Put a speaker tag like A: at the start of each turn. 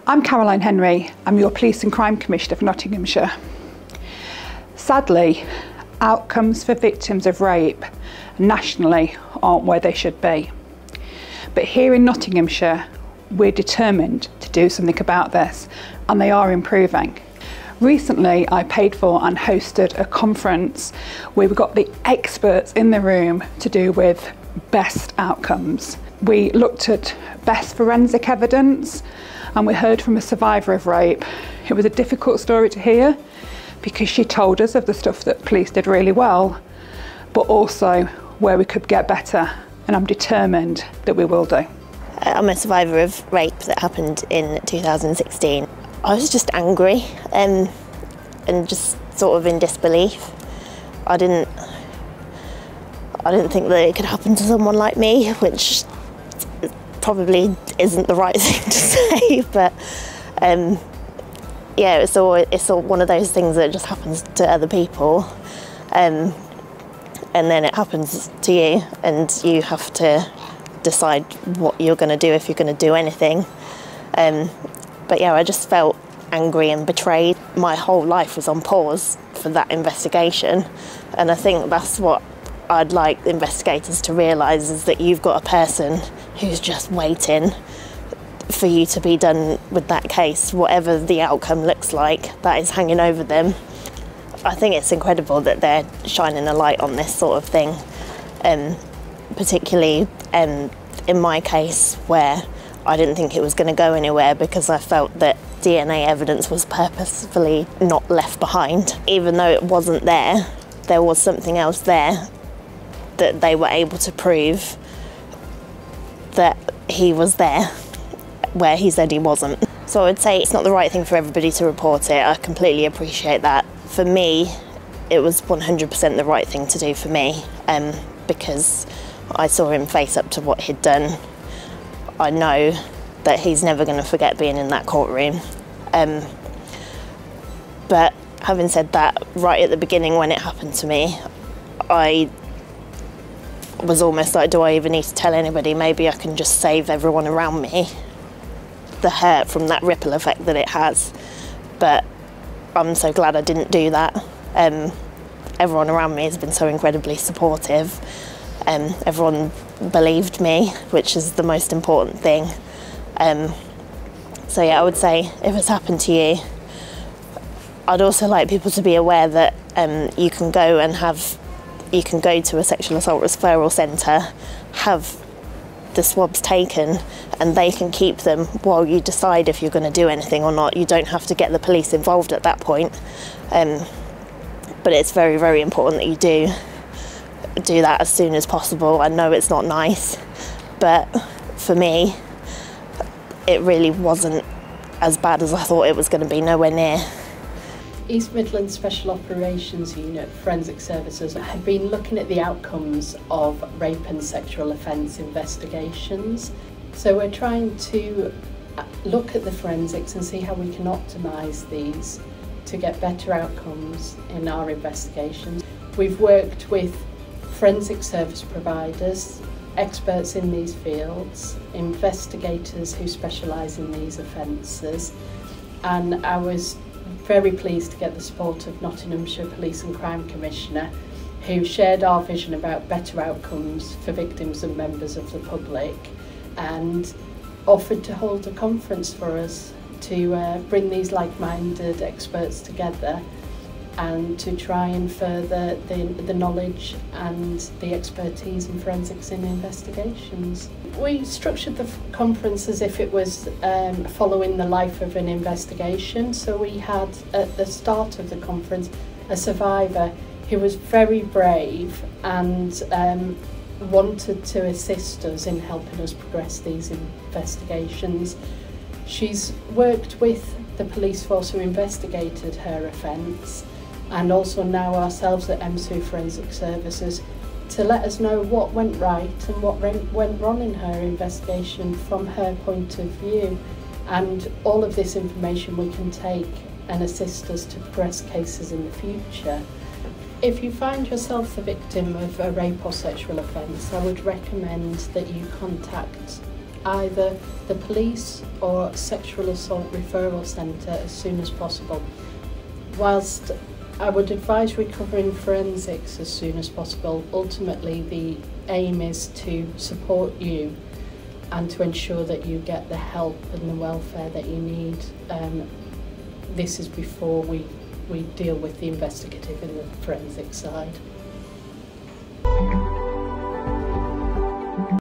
A: I'm Caroline Henry. I'm your Police and Crime Commissioner for Nottinghamshire. Sadly, outcomes for victims of rape nationally aren't where they should be. But here in Nottinghamshire, we're determined to do something about this, and they are improving. Recently, I paid for and hosted a conference where we got the experts in the room to do with best outcomes. We looked at best forensic evidence, and we heard from a survivor of rape. It was a difficult story to hear because she told us of the stuff that police did really well, but also where we could get better, and I'm determined that we will do.
B: I'm a survivor of rape that happened in 2016. I was just angry and just sort of in disbelief. I didn't think that it could happen to someone like me, which probably isn't the right thing to say, but yeah, it's all one of those things that just happens to other people, and then it happens to you, and you have to decide what you're going to do, if you're going to do anything. But yeah, I just felt angry and betrayed. My whole life was on pause for that investigation, and I think that's what I'd like investigators to realise, is that you've got a person who's just waiting for you to be done with that case. Whatever the outcome looks like, that is hanging over them. I think it's incredible that they're shining a light on this sort of thing, particularly in my case, where I didn't think it was going to go anywhere because I felt that DNA evidence was purposefully not left behind. Even though it wasn't there, there was something else there that they were able to prove that he was there where he said he wasn't. So I would say it's not the right thing for everybody to report it. I completely appreciate that. For me, it was 100% the right thing to do for me, because I saw him face up to what he'd done. I know that he's never going to forget being in that courtroom. But having said that, right at the beginning when it happened to me, I was almost like, do I even need to tell anybody? Maybe I can just save everyone around me the hurt from that ripple effect that it has. But I'm so glad I didn't do that. Everyone around me has been so incredibly supportive. Everyone believed me, which is the most important thing. So yeah, I would say if it's happened to you, I'd also like people to be aware that you can go to a sexual assault referral centre, have the swabs taken, and they can keep them while you decide if you're going to do anything or not. You don't have to get the police involved at that point. But it's very, very important that you do that as soon as possible. I know it's not nice, but for me, it really wasn't as bad as I thought it was going to be, nowhere near.
C: East Midlands Special Operations Unit Forensic Services have been looking at the outcomes of rape and sexual offence investigations. So we're trying to look at the forensics and see how we can optimise these to get better outcomes in our investigations. We've worked with forensic service providers, experts in these fields, investigators who specialise in these offences, and I was very pleased to get the support of Nottinghamshire Police and Crime Commissioner, who shared our vision about better outcomes for victims and members of the public, and offered to hold a conference for us to bring these like-minded experts together and to try and further the knowledge and the expertise in forensics in investigations. We structured the conference as if it was following the life of an investigation. So we had, at the start of the conference, a survivor who was very brave and wanted to assist us in helping us progress these investigations. She's worked with the police force who investigated her offence, and also now ourselves at MSU Forensic Services, to let us know what went right and what went wrong in her investigation from her point of view. And all of this information we can take and assist us to progress cases in the future. If you find yourself the victim of a rape or sexual offence, I would recommend that you contact either the police or sexual assault referral centre as soon as possible. Whilst I would advise recovering forensics as soon as possible, ultimately the aim is to support you and to ensure that you get the help and the welfare that you need. This is before we deal with the investigative and the forensic side.